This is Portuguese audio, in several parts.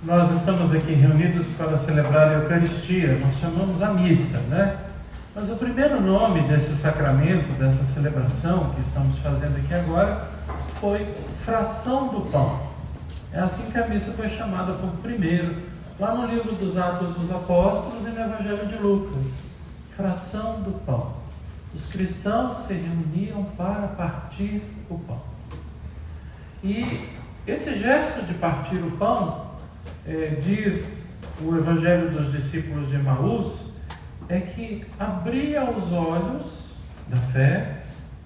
nós estamos aqui reunidos para celebrar a Eucaristia, nós chamamos a missa, né? Mas o primeiro nome desse sacramento, dessa celebração que estamos fazendo aqui agora, foi fração do pão. É assim que a missa foi chamada por primeiro, lá no livro dos Atos dos Apóstolos e no Evangelho de Lucas. Fração do pão. Os cristãos se reuniam para partir o pão. E esse gesto de partir o pão, diz o Evangelho dos discípulos de Emaús, é que abria os olhos da fé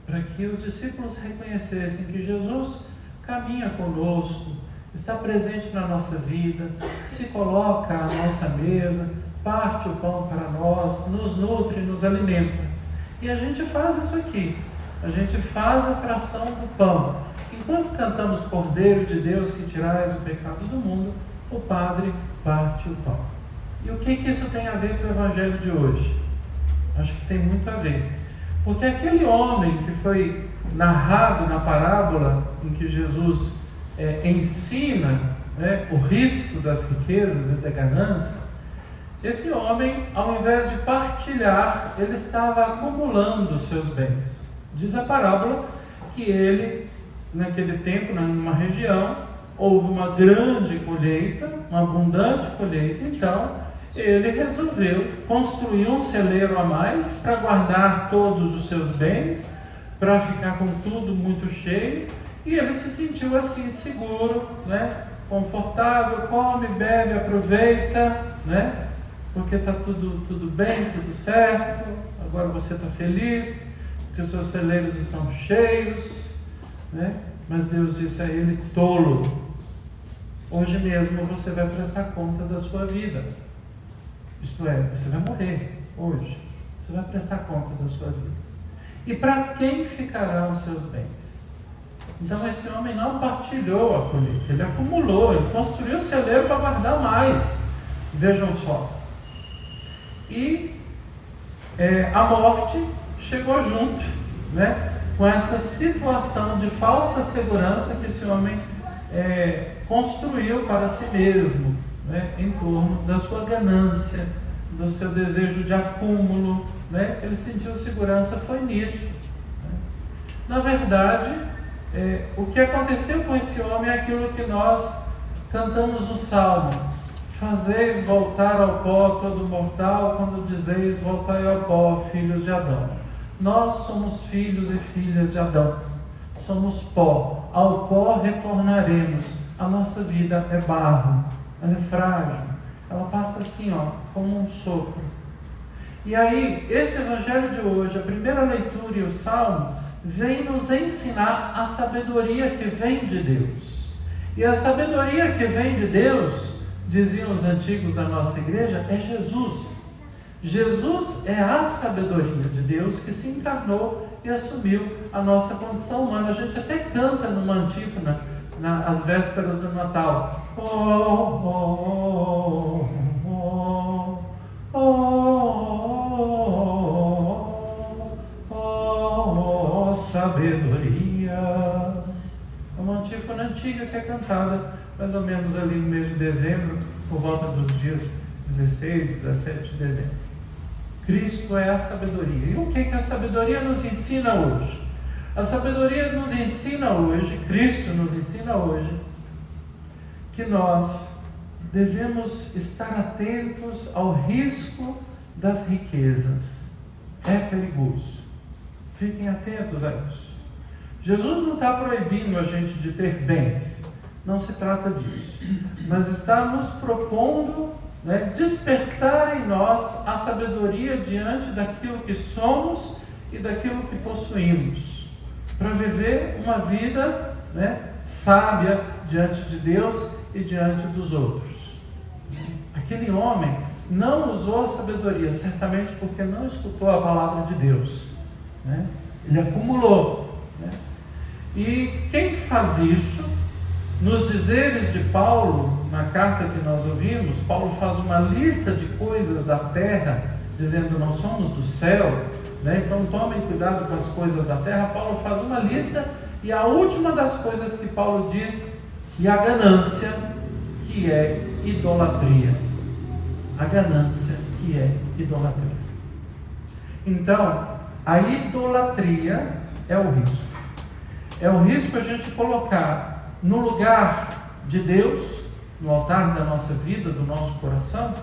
para que os discípulos reconhecessem que Jesus caminha conosco, está presente na nossa vida, se coloca à nossa mesa, parte o pão para nós, nos nutre, nos alimenta. E a gente faz isso aqui, a gente faz a fração do pão. Enquanto cantamos Cordeiro de Deus que tirais o pecado do mundo, o Padre parte o pão. E o que isso tem a ver com o Evangelho de hoje? Acho que tem muito a ver. Porque aquele homem que foi narrado na parábola em que Jesus ensina o risco das riquezas e da ganância, esse homem, ao invés de partilhar, ele estava acumulando os seus bens. Diz a parábola que ele, naquele tempo, numa região, houve uma grande colheita, uma abundante colheita, então ele resolveu construir um celeiro a mais para guardar todos os seus bens, para ficar com tudo muito cheio, e ele se sentiu assim seguro, confortável, come, bebe, aproveita, porque está tudo bem, tudo certo, agora você está feliz, porque os seus celeiros estão cheios, mas Deus disse a ele: tolo, hoje mesmo você vai prestar conta da sua vida. Isto é, você vai morrer hoje. Você vai prestar conta da sua vida. E para quem ficarão os seus bens? Então esse homem não partilhou a colheita, ele acumulou, ele construiu o celeiro para guardar mais. Vejam só. E a morte chegou junto, com essa situação de falsa segurança que esse homem construiu para si mesmo, em torno da sua ganância, do seu desejo de acúmulo, ele sentiu segurança, foi nisso. Na verdade, o que aconteceu com esse homem é aquilo que nós cantamos no Salmo: fazeis voltar ao pó todo mortal, quando dizeis voltai ao pó, filhos de Adão. Nós somos filhos e filhas de Adão, somos pó, ao pó retornaremos. A nossa vida é barro, ela é frágil, ela passa assim, como um sopro. E aí, esse Evangelho de hoje, a primeira leitura e o Salmo, vem nos ensinar a sabedoria que vem de Deus. E a sabedoria que vem de Deus, diziam os antigos da nossa igreja, é Jesus. Jesus é a sabedoria de Deus que se encarnou e assumiu a nossa condição humana. A gente até canta numa antífona, às vésperas do Natal: sabedoria. É uma antífona antiga que é cantada mais ou menos ali no mês de dezembro, por volta dos dias 16, 17 de dezembro. Cristo é a sabedoria. E o que a sabedoria nos ensina hoje? A sabedoria nos ensina hoje, Cristo nos ensina hoje, que nós devemos estar atentos ao risco das riquezas. É perigoso. Fiquem atentos a isso. Jesus não está proibindo a gente de ter bens, não se trata disso, mas está nos propondo despertar em nós a sabedoria diante daquilo que somos e daquilo que possuímos, para viver uma vida sábia diante de Deus e diante dos outros. Aquele homem não usou a sabedoria, certamente porque não escutou a palavra de Deus, ele acumulou. E quem faz isso, nos dizeres de Paulo, na carta que nós ouvimos, Paulo faz uma lista de coisas da terra, dizendo: nós somos do céu, então tomem cuidado com as coisas da terra. Paulo faz uma lista, e a última das coisas que Paulo diz: e a ganância, que que é idolatria? A ganância que é idolatria. Então, a idolatria é o risco. É o risco a gente colocar no lugar de Deus, no altar da nossa vida, do nosso coração,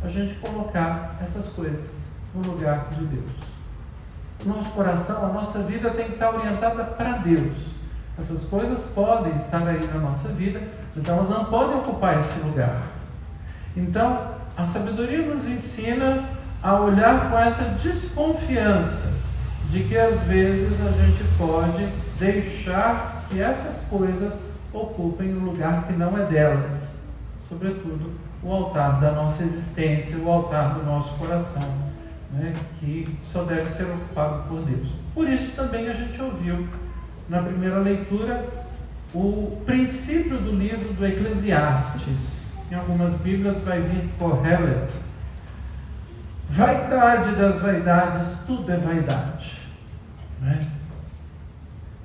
a gente colocar essas coisas no lugar de Deus. O nosso coração, a nossa vida tem que estar orientada para Deus. Essas coisas podem estar aí na nossa vida, mas elas não podem ocupar esse lugar. Então, a sabedoria nos ensina a olhar com essa desconfiança de que às vezes a gente pode deixar que essas coisas ocupem um lugar que não é delas, sobretudo o altar da nossa existência, o altar do nosso coração, né, que só deve ser ocupado por Deus. Por isso também a gente ouviu na primeira leitura o princípio do livro do Eclesiastes. Em algumas Bíblias vai vir Kohelet. Vaidade das vaidades, tudo é vaidade, né?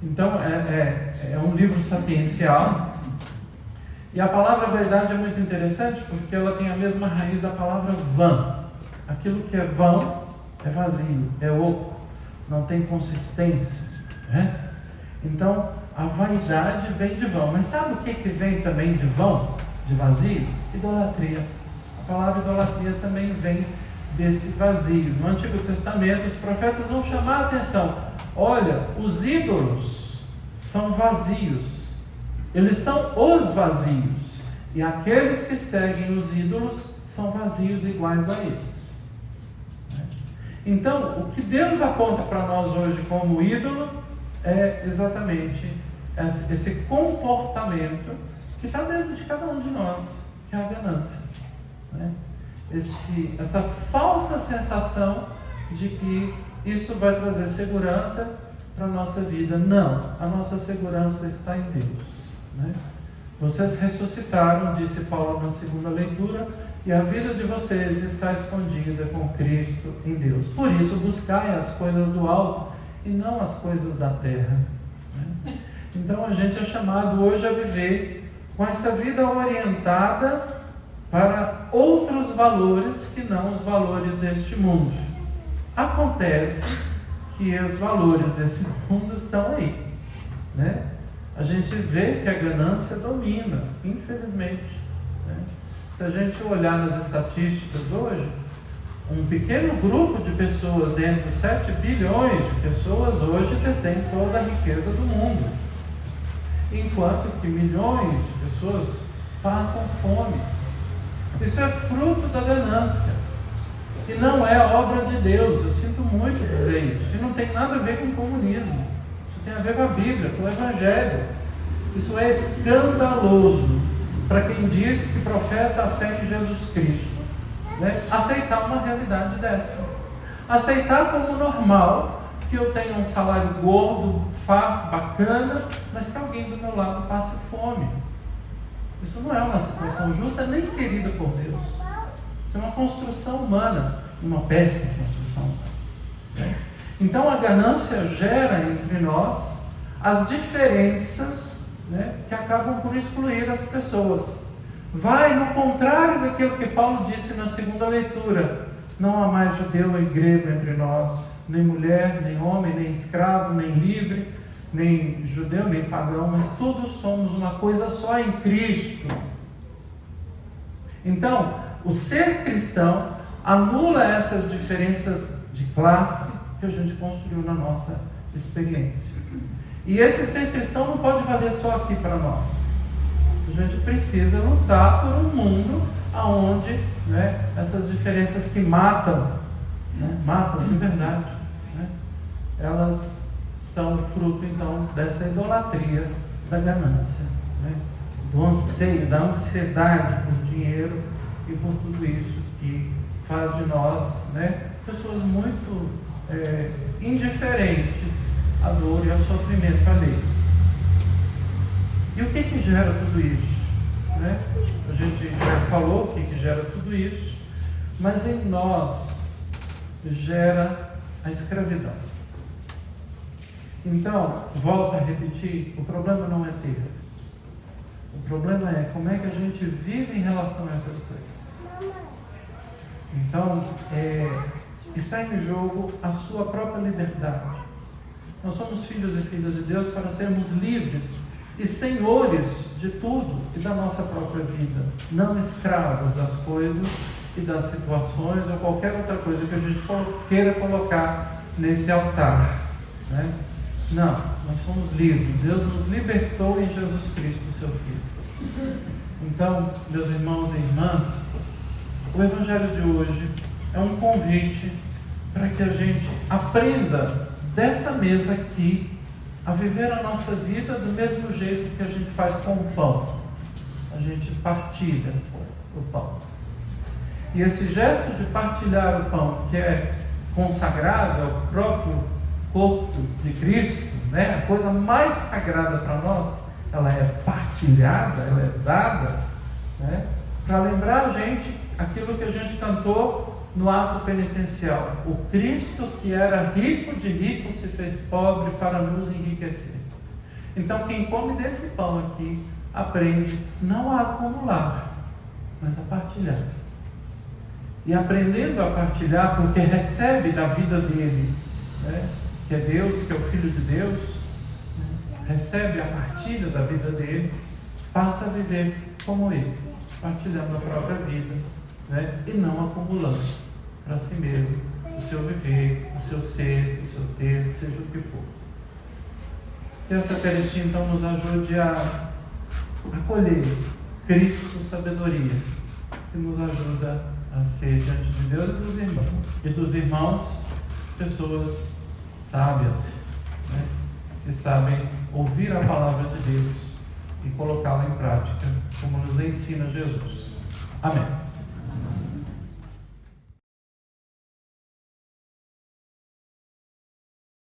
Então é um livro sapiencial, e a palavra vaidade é muito interessante porque ela tem a mesma raiz da palavra vã. Aquilo que é vão é vazio, é oco, não tem consistência, né? Então a vaidade vem de vão. Mas sabe o que vem também de vão, de vazio? Idolatria. A palavra idolatria também vem desse vazio. No Antigo Testamento os profetas vão chamar a atenção: olha, os ídolos são vazios, eles são os vazios, e aqueles que seguem os ídolos são vazios iguais a eles. Então, o que Deus aponta para nós hoje como ídolo é exatamente esse comportamento que está dentro de cada um de nós, que é a ganância, né? Essa falsa sensação de que isso vai trazer segurança para a nossa vida. Não, a nossa segurança está em Deus, né? Vocês ressuscitaram, disse Paulo na segunda leitura, e a vida de vocês está escondida com Cristo em Deus. Por isso, buscai as coisas do alto e não as coisas da terra, né? Então a gente é chamado hoje a viver com essa vida orientada para outros valores que não os valores deste mundo. Acontece que os valores desse mundo estão aí, né? A gente vê que a ganância domina, infelizmente, né? Se a gente olhar nas estatísticas hoje, um pequeno grupo de pessoas, dentro de 7 bilhões de pessoas, hoje detém toda a riqueza do mundo, enquanto que milhões de pessoas passam fome. Isso é fruto da ganância e não é obra de Deus. Eu sinto muito dizer isso. E não tem nada a ver com o comunismo. Isso tem a ver com a Bíblia, com o Evangelho. Isso é escandaloso para quem diz que professa a fé em Jesus Cristo, né? Aceitar uma realidade dessa. Aceitar como normal que eu tenha um salário gordo, farto, bacana, mas que alguém do meu lado passe fome. Isso não é uma situação justa nem querida por Deus. Isso é uma construção humana, uma péssima construção humana. Então a ganância gera entre nós as diferenças, né, que acabam por excluir as pessoas. Vai no contrário daquilo que Paulo disse na segunda leitura: não há mais judeu e grego entre nós, nem mulher, nem homem, nem escravo, nem livre, nem judeu, nem pagão, mas todos somos uma coisa só em Cristo. Então, o ser cristão anula essas diferenças de classe que a gente construiu na nossa experiência. E esse ser cristão não pode valer só aqui para nós. A gente precisa lutar por um mundo onde, né, essas diferenças que matam, né, matam de verdade, né, elas são fruto então dessa idolatria da ganância, né, do anseio, da ansiedade por dinheiro e por tudo isso que faz de nós, né, pessoas muito indiferentes à dor e ao sofrimento alheio. E o que gera tudo isso, né? A gente já falou o que gera tudo isso, mas em nós gera a escravidão. Então, volto a repetir, o problema não é ter. O problema é como é que a gente vive em relação a essas coisas. Então, está em jogo a sua própria liberdade. Nós somos filhos e filhas de Deus para sermos livres e senhores de tudo e da nossa própria vida, não escravos das coisas e das situações ou qualquer outra coisa que a gente queira colocar nesse altar, né? Não, nós somos livres. Deus nos libertou em Jesus Cristo, seu Filho. Então, meus irmãos e irmãs, o Evangelho de hoje é um convite para que a gente aprenda dessa mesa aqui a viver a nossa vida do mesmo jeito que a gente faz com o pão. A gente partilha o pão. E esse gesto de partilhar o pão, que é consagrado ao próprio corpo de Cristo, né? A coisa mais sagrada para nós, ela é partilhada, ela é dada, né? Para lembrar a gente aquilo que a gente cantou no ato penitencial: o Cristo que era rico de rico se fez pobre para nos enriquecer. Então quem come desse pão aqui aprende não a acumular, mas a partilhar. E aprendendo a partilhar, porque recebe da vida dele, né, que é Deus, que é o Filho de Deus, né, recebe a partilha da vida dele, passa a viver como ele, partilhando a própria vida, né, e não acumulando para si mesmo o seu viver, o seu ser, o seu ter, seja o que for. Que essa Eucaristia então nos ajude a acolher Cristo, sabedoria, que nos ajuda a ser diante de Deus e dos irmãos pessoas sábias, né, que sabem ouvir a palavra de Deus e colocá-la em prática, como nos ensina Jesus. Amém.